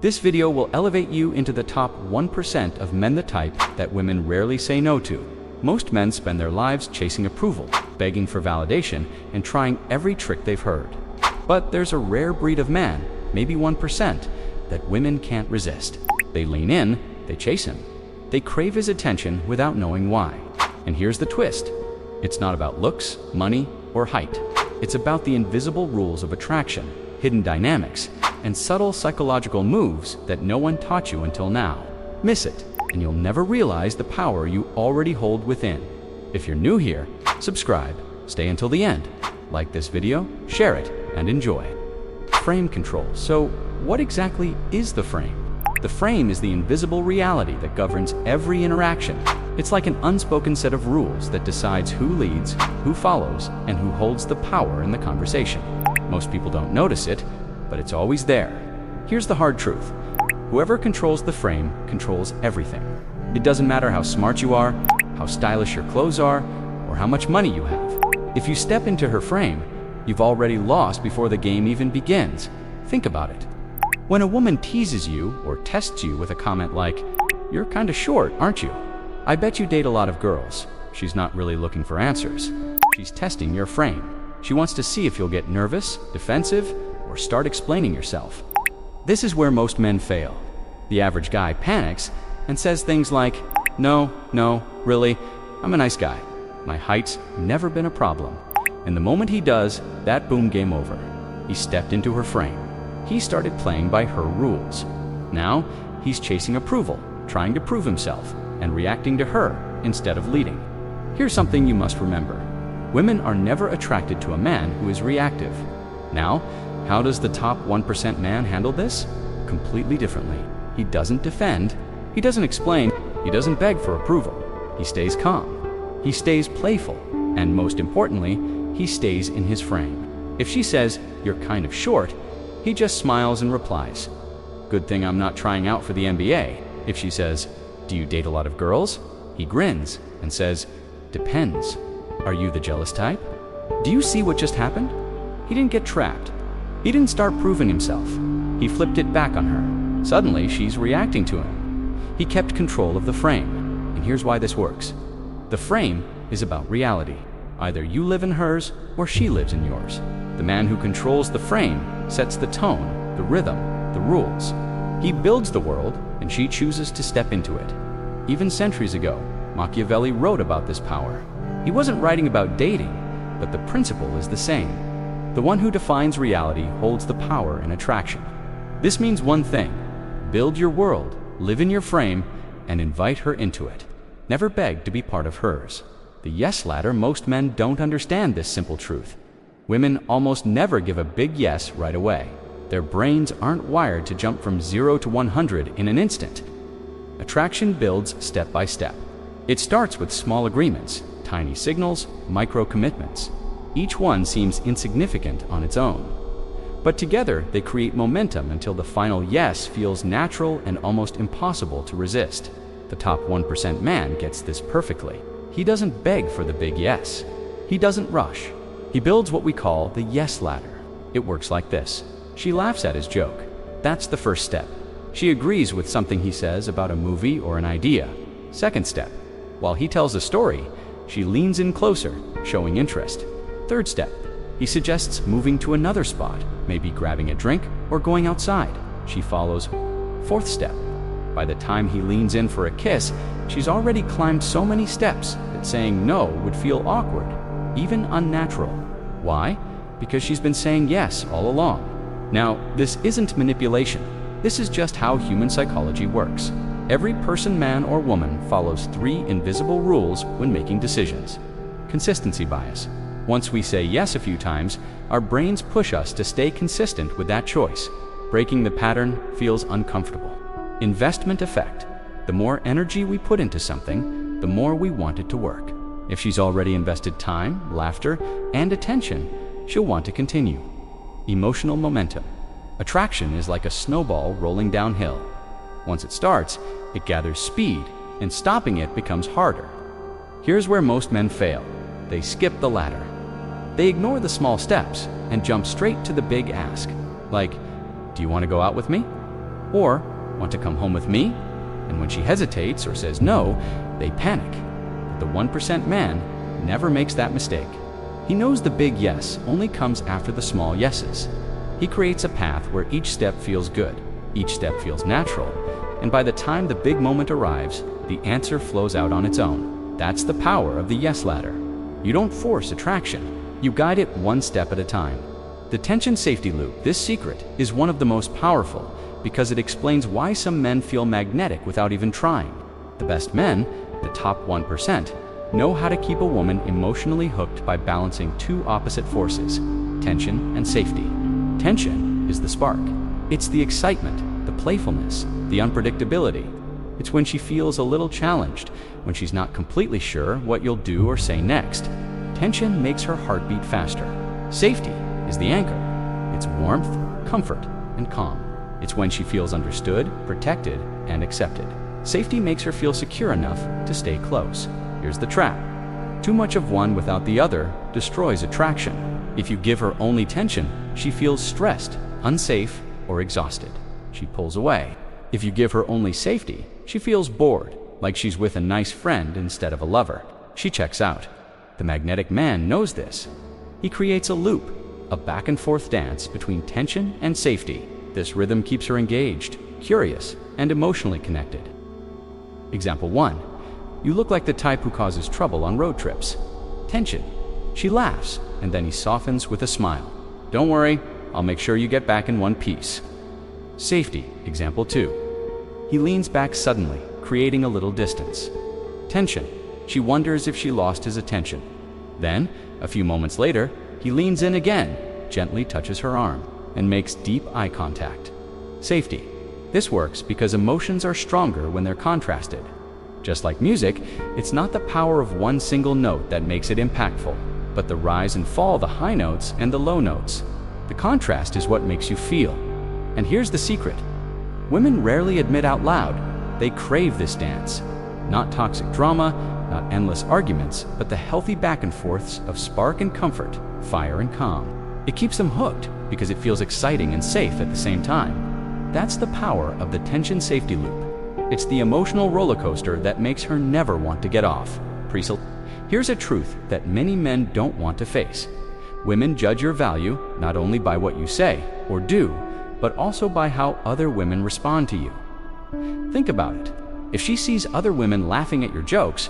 This video will elevate you into the top 1% of men, the type that women rarely say no to. Most men spend their lives chasing approval, begging for validation, and trying every trick they've heard. But there's a rare breed of man, maybe 1%, that women can't resist. They lean in, they chase him. They crave his attention without knowing why. And here's the twist. It's not about looks, money, or height. It's about the invisible rules of attraction, hidden dynamics, and subtle psychological moves that no one taught you until now. Miss it, and you'll never realize the power you already hold within. If you're new here, subscribe, stay until the end, like this video, share it, and enjoy. Frame control. So, what exactly is the frame? The frame is the invisible reality that governs every interaction. It's like an unspoken set of rules that decides who leads, who follows, and who holds the power in the conversation. Most people don't notice it, but it's always there. Here's the hard truth. Whoever controls the frame controls everything. It doesn't matter how smart you are, how stylish your clothes are, or how much money you have. If you step into her frame, you've already lost before the game even begins. Think about it. When a woman teases you or tests you with a comment like, "You're kinda short, aren't you?" I bet you date a lot of girls. She's not really looking for answers. She's testing your frame. She wants to see if you'll get nervous, defensive, or start explaining yourself. This is where most men fail. The average guy panics and says things like, no, really, I'm a nice guy. My height's never been a problem." And the moment he does, that boom, game over. He stepped into her frame. He started playing by her rules. Now, he's chasing approval, trying to prove himself, and reacting to her instead of leading. Here's something you must remember. Women are never attracted to a man who is reactive. Now, how does the top 1% man handle this? Completely differently. He doesn't defend, he doesn't explain, he doesn't beg for approval. He stays calm, he stays playful, and most importantly, he stays in his frame. If she says, "You're kind of short," he just smiles and replies, "Good thing I'm not trying out for the NBA." If she says, "Do you date a lot of girls?" he grins and says, "Depends. Are you the jealous type?" Do you see what just happened? He didn't get trapped. He didn't start proving himself. He flipped it back on her. Suddenly, she's reacting to him. He kept control of the frame. And here's why this works. The frame is about reality. Either you live in hers or she lives in yours. The man who controls the frame sets the tone, the rhythm, the rules. He builds the world, and she chooses to step into it. Even centuries ago, Machiavelli wrote about this power. He wasn't writing about dating, but the principle is the same. The one who defines reality holds the power in attraction. This means one thing: build your world, live in your frame, and invite her into it. Never beg to be part of hers. The yes ladder. Most men don't understand this simple truth. Women almost never give a big yes right away. Their brains aren't wired to jump from 0 to 100 in an instant. Attraction builds step by step. It starts with small agreements, tiny signals, micro commitments. Each one seems insignificant on its own. But together they create momentum until the final yes feels natural and almost impossible to resist. The top 1% man gets this perfectly. He doesn't beg for the big yes. He doesn't rush. He builds what we call the yes ladder. It works like this. She laughs at his joke. That's the first step. She agrees with something he says about a movie or an idea. Second step. While he tells a story, she leans in closer, showing interest. Third step. He suggests moving to another spot, maybe grabbing a drink or going outside. She follows. Fourth step. By the time he leans in for a kiss, she's already climbed so many steps that saying no would feel awkward, even unnatural. Why? Because she's been saying yes all along. Now, this isn't manipulation. This is just how human psychology works. Every person, man or woman, follows 3 invisible rules when making decisions. Consistency bias. Once we say yes a few times, our brains push us to stay consistent with that choice. Breaking the pattern feels uncomfortable. Investment effect. The more energy we put into something, the more we want it to work. If she's already invested time, laughter, and attention, she'll want to continue. Emotional momentum. Attraction is like a snowball rolling downhill. Once it starts, it gathers speed, and stopping it becomes harder. Here's where most men fail. They skip the ladder. They ignore the small steps and jump straight to the big ask, like, "Do you want to go out with me?" Or, want to come home with me? And when she hesitates or says no, they panic. But the 1% man never makes that mistake. He knows the big yes only comes after the small yeses. He creates a path where each step feels good, each step feels natural, and by the time the big moment arrives, the answer flows out on its own. That's the power of the yes ladder. You don't force attraction, you guide it one step at a time. The tension safety loop, this secret, is one of the most powerful because it explains why some men feel magnetic without even trying. The best men, the top 1%, know how to keep a woman emotionally hooked by balancing two opposite forces, tension and safety. Tension is the spark. It's the excitement, the playfulness, the unpredictability. It's when she feels a little challenged, when she's not completely sure what you'll do or say next. Tension makes her heart beat faster. Safety is the anchor. It's warmth, comfort, and calm. It's when she feels understood, protected, and accepted. Safety makes her feel secure enough to stay close. Here's the trap. Too much of one without the other destroys attraction. If you give her only tension, she feels stressed, unsafe, or exhausted. She pulls away. If you give her only safety, she feels bored, like she's with a nice friend instead of a lover. She checks out. The magnetic man knows this. He creates a loop, a back and forth dance between tension and safety. This rhythm keeps her engaged, curious, and emotionally connected. Example 1. You look like the type who causes trouble on road trips. Tension. She laughs, and then he softens with a smile. Don't worry, I'll make sure you get back in one piece. Safety. Example 2. He leans back suddenly, creating a little distance. Tension. She wonders if she lost his attention. Then, a few moments later, he leans in again, gently touches her arm, and makes deep eye contact. Safety. This works because emotions are stronger when they're contrasted. Just like music, it's not the power of one single note that makes it impactful, but the rise and fall, the high notes and the low notes. The contrast is what makes you feel. And here's the secret. Women rarely admit out loud they crave this dance. Not toxic drama, not endless arguments, but the healthy back and forths of spark and comfort, fire and calm. It keeps them hooked because it feels exciting and safe at the same time. That's the power of the tension safety loop. It's the emotional roller coaster that makes her never want to get off. Here's a truth that many men don't want to face. Women judge your value not only by what you say or do, but also by how other women respond to you. Think about it. If she sees other women laughing at your jokes,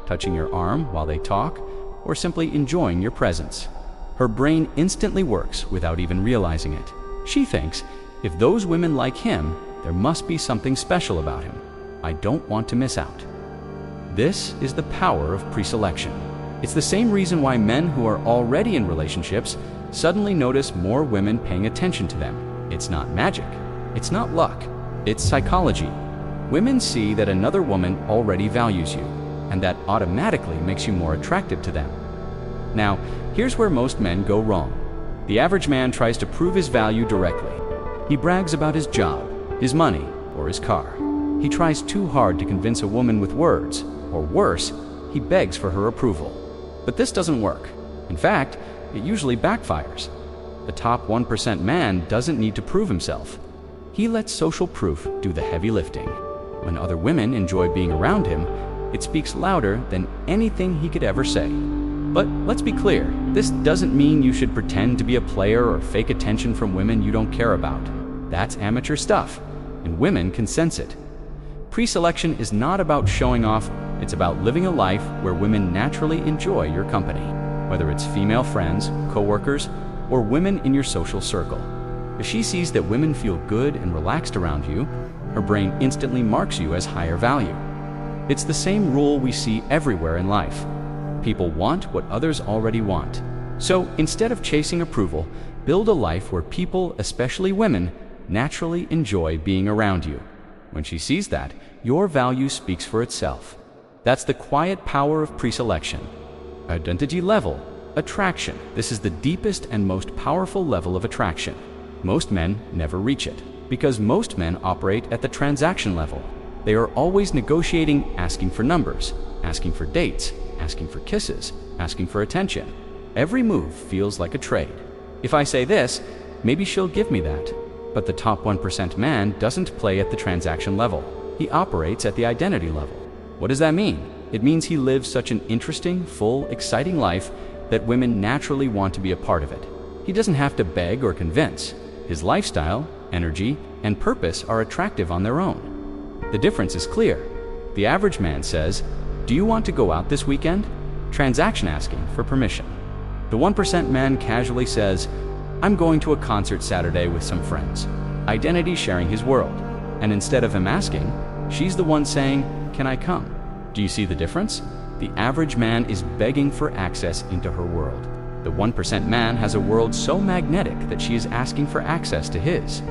touching your arm while they talk, or simply enjoying your presence, her brain instantly works without even realizing it. She thinks, if those women like him, there must be something special about him. I don't want to miss out. This is the power of preselection. It's the same reason why men who are already in relationships suddenly notice more women paying attention to them. It's not magic. It's not luck. It's psychology. Women see that another woman already values you, and that automatically makes you more attractive to them. Now, here's where most men go wrong. The average man tries to prove his value directly. He brags about his job, his money, or his car. He tries too hard to convince a woman with words, or worse, he begs for her approval. But this doesn't work. In fact, it usually backfires. The top 1% man doesn't need to prove himself. He lets social proof do the heavy lifting. When other women enjoy being around him, it speaks louder than anything he could ever say. But let's be clear, this doesn't mean you should pretend to be a player or fake attention from women you don't care about. That's amateur stuff, and women can sense it. Preselection is not about showing off, it's about living a life where women naturally enjoy your company, whether it's female friends, coworkers, or women in your social circle. If she sees that women feel good and relaxed around you, her brain instantly marks you as higher value. It's the same rule we see everywhere in life. People want what others already want. So instead of chasing approval, build a life where people, especially women, naturally enjoy being around you. When she sees that, your value speaks for itself. That's the quiet power of preselection. Identity level. Attraction. This is the deepest and most powerful level of attraction. Most men never reach it, because most men operate at the transaction level. They are always negotiating, asking for numbers, asking for dates, asking for kisses, asking for attention. Every move feels like a trade. If I say this, maybe she'll give me that. But the top 1% man doesn't play at the transaction level. He operates at the identity level. What does that mean? It means he lives such an interesting, full, exciting life that women naturally want to be a part of it. He doesn't have to beg or convince. His lifestyle, energy, and purpose are attractive on their own. The difference is clear. The average man says, "Do you want to go out this weekend?" Transaction asking for permission. The 1% man casually says, "I'm going to a concert Saturday with some friends." Identity sharing his world. And instead of him asking, she's the one saying, "Can I come?" Do you see the difference? The average man is begging for access into her world. The 1% man has a world so magnetic that she is asking for access to his.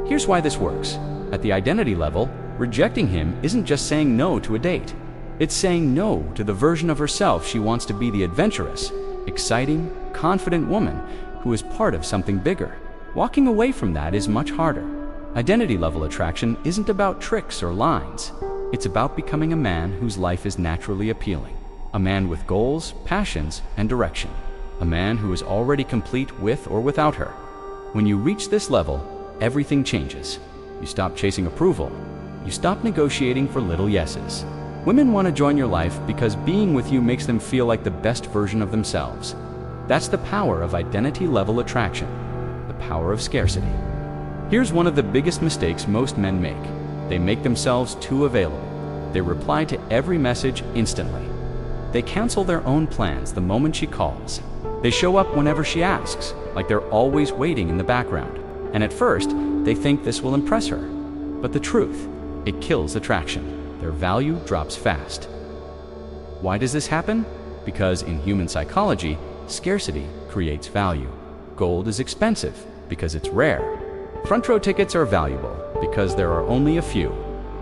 Here's why this works. At the identity level, rejecting him isn't just saying no to a date. It's saying no to the version of herself she wants to be, the adventurous, exciting, confident woman who is part of something bigger. Walking away from that is much harder. Identity level attraction isn't about tricks or lines. It's about becoming a man whose life is naturally appealing. A man with goals, passions, and direction. A man who is already complete with or without her. When you reach this level, everything changes. You stop chasing approval. You stop negotiating for little yeses. Women want to join your life because being with you makes them feel like the best version of themselves. That's the power of identity level attraction. The power of scarcity. Here's one of the biggest mistakes most men make. They make themselves too available. They reply to every message instantly. They cancel their own plans the moment she calls. They show up whenever she asks, like they're always waiting in the background. And at first, they think this will impress her. But the truth, it kills attraction. Their value drops fast. Why does this happen? Because in human psychology, scarcity creates value. Gold is expensive because it's rare. Front row tickets are valuable because there are only a few.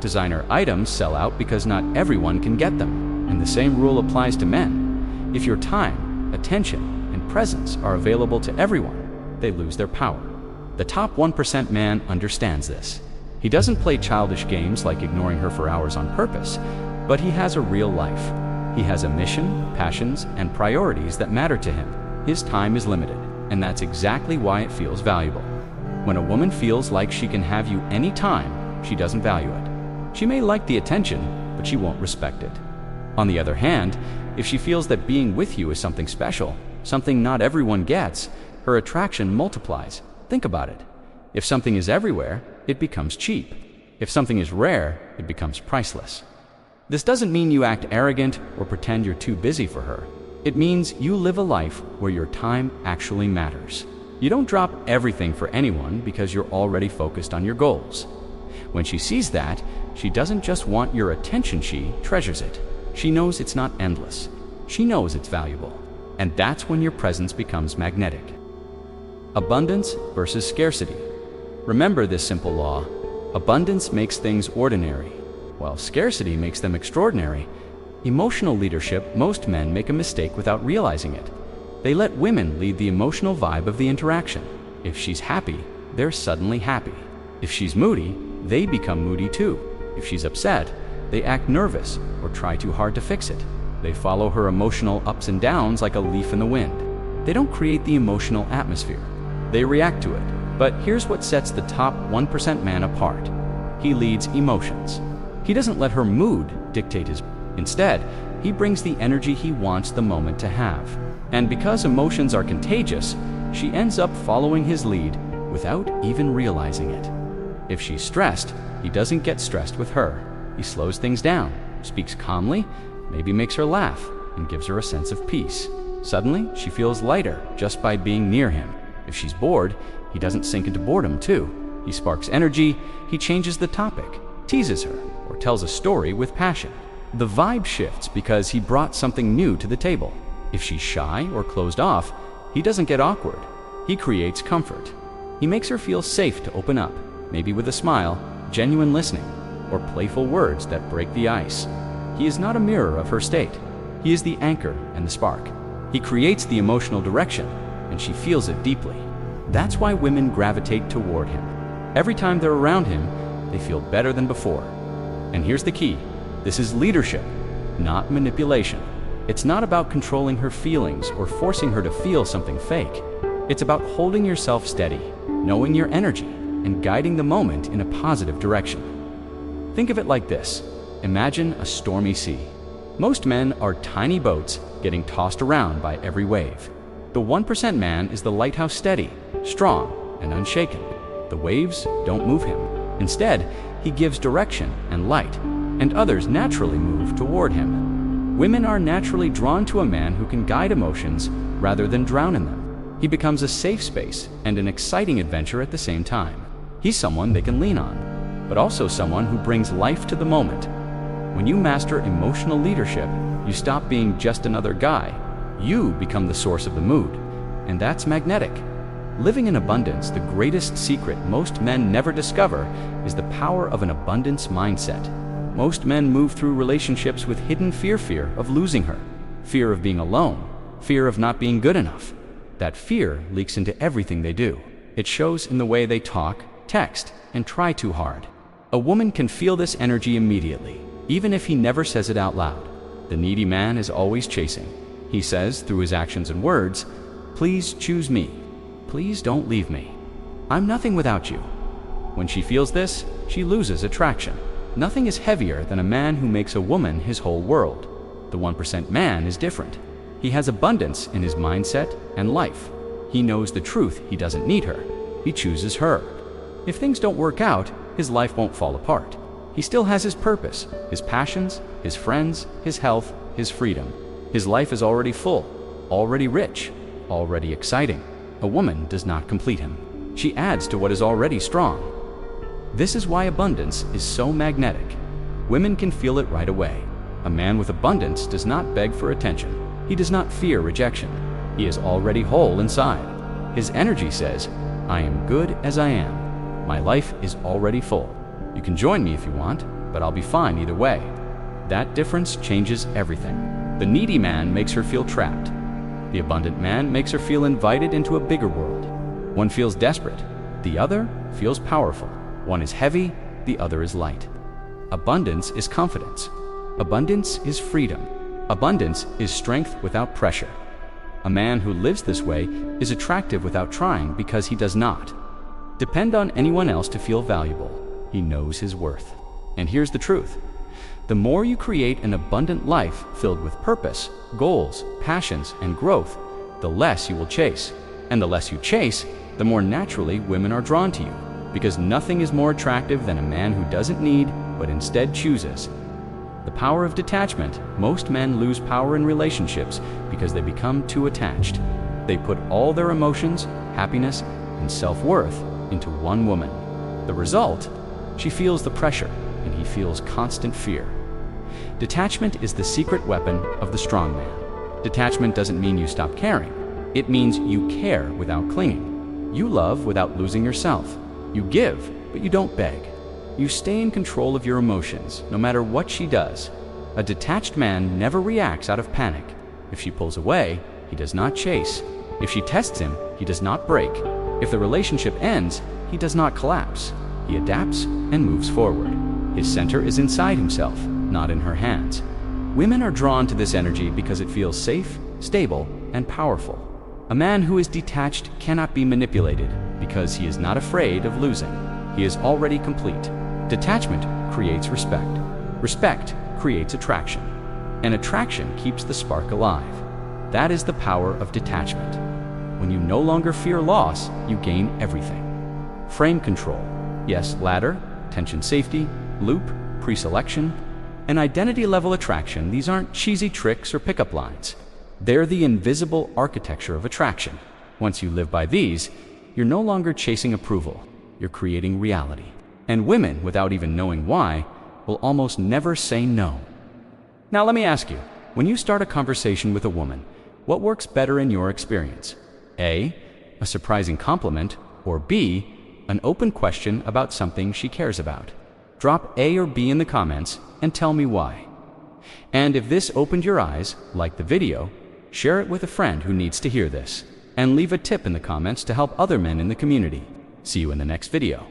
Designer items sell out because not everyone can get them. And the same rule applies to men. If your time, attention, and presence are available to everyone, they lose their power. The top 1% man understands this. He doesn't play childish games like ignoring her for hours on purpose, but he has a real life. He has a mission, passions, and priorities that matter to him. His time is limited, and that's exactly why it feels valuable. When a woman feels like she can have you anytime, she doesn't value it. She may like the attention, but she won't respect it. On the other hand, if she feels that being with you is something special, something not everyone gets, her attraction multiplies. Think about it. If something is everywhere, it becomes cheap. If something is rare, it becomes priceless. This doesn't mean you act arrogant or pretend you're too busy for her. It means you live a life where your time actually matters. You don't drop everything for anyone because you're already focused on your goals. When she sees that, she doesn't just want your attention, she treasures it. She knows it's not endless. She knows it's valuable. And that's when your presence becomes magnetic. Abundance versus scarcity. Remember this simple law. Abundance makes things ordinary, while scarcity makes them extraordinary. Emotional leadership, most men make a mistake without realizing it. They let women lead the emotional vibe of the interaction. If she's happy, they're suddenly happy. If she's moody, they become moody too. If she's upset, they act nervous or try too hard to fix it. They follow her emotional ups and downs like a leaf in the wind. They don't create the emotional atmosphere. They react to it. But here's what sets the top 1% man apart. He leads emotions. He doesn't let her mood dictate his. Instead, he brings the energy he wants the moment to have. And because emotions are contagious, she ends up following his lead without even realizing it. If she's stressed, he doesn't get stressed with her. He slows things down, speaks calmly, maybe makes her laugh, and gives her a sense of peace. Suddenly, she feels lighter just by being near him. If she's bored, he doesn't sink into boredom too. He sparks energy, he changes the topic, teases her, or tells a story with passion. The vibe shifts because he brought something new to the table. If she's shy or closed off, he doesn't get awkward. He creates comfort. He makes her feel safe to open up, maybe with a smile, genuine listening, or playful words that break the ice. He is not a mirror of her state. He is the anchor and the spark. He creates the emotional direction, and she feels it deeply. That's why women gravitate toward him. Every time they're around him, they feel better than before. And here's the key. This is leadership, not manipulation. It's not about controlling her feelings or forcing her to feel something fake. It's about holding yourself steady, knowing your energy, and guiding the moment in a positive direction. Think of it like this. Imagine a stormy sea. Most men are tiny boats getting tossed around by every wave. The 1% man is the lighthouse, steady, strong, and unshaken. The waves don't move him. Instead, he gives direction and light, and others naturally move toward him. Women are naturally drawn to a man who can guide emotions rather than drown in them. He becomes a safe space and an exciting adventure at the same time. He's someone they can lean on, but also someone who brings life to the moment. When you master emotional leadership, you stop being just another guy. You become the source of the mood, and that's magnetic. Living in abundance, the greatest secret most men never discover is the power of an abundance mindset. Most men move through relationships with hidden fear of losing her, fear of being alone, fear of not being good enough. That fear leaks into everything they do. It shows in the way they talk, text, and try too hard. A woman can feel this energy immediately, even if he never says it out loud. The needy man is always chasing. He says, through his actions and words, "Please choose me. Please don't leave me. I'm nothing without you." When she feels this, she loses attraction. Nothing is heavier than a man who makes a woman his whole world. The 1% man is different. He has abundance in his mindset and life. He knows the truth. He doesn't need her. He chooses her. If things don't work out, his life won't fall apart. He still has his purpose, his passions, his friends, his health, his freedom. His life is already full, already rich, already exciting. A woman does not complete him. She adds to what is already strong. This is why abundance is so magnetic. Women can feel it right away. A man with abundance does not beg for attention. He does not fear rejection. He is already whole inside. His energy says, "I am good as I am. My life is already full. You can join me if you want, but I'll be fine either way." That difference changes everything. The needy man makes her feel trapped. The abundant man makes her feel invited into a bigger world. One feels desperate. The other feels powerful. One is heavy. The other is light. Abundance is confidence. Abundance is freedom. Abundance is strength without pressure. A man who lives this way is attractive without trying because he does not depend on anyone else to feel valuable. He knows his worth. And here's the truth. The more you create an abundant life filled with purpose, goals, passions, and growth, the less you will chase. And the less you chase, the more naturally women are drawn to you, because nothing is more attractive than a man who doesn't need, but instead chooses. The power of detachment. Most men lose power in relationships because they become too attached. They put all their emotions, happiness, and self-worth into one woman. The result? She feels the pressure, and he feels constant fear. Detachment is the secret weapon of the strong man. Detachment doesn't mean you stop caring. It means you care without clinging. You love without losing yourself. You give, but you don't beg. You stay in control of your emotions, no matter what she does. A detached man never reacts out of panic. If she pulls away, he does not chase. If she tests him, he does not break. If the relationship ends, he does not collapse. He adapts and moves forward. His center is inside himself, not in her hands. Women are drawn to this energy because it feels safe, stable, and powerful. A man who is detached cannot be manipulated because he is not afraid of losing. He is already complete. Detachment creates respect. Respect creates attraction. And attraction keeps the spark alive. That is the power of detachment. When you no longer fear loss, you gain everything. Frame control. Yes, ladder, tension safety, loop, pre-selection, and identity-level attraction. These aren't cheesy tricks or pickup lines. They're the invisible architecture of attraction. Once you live by these, you're no longer chasing approval. You're creating reality. And women, without even knowing why, will almost never say no. Now let me ask you, when you start a conversation with a woman, what works better in your experience? A, a surprising compliment, or B, an open question about something she cares about? Drop A or B in the comments and tell me why. And if this opened your eyes, like the video, share it with a friend who needs to hear this, and leave a tip in the comments to help other men in the community. See you in the next video.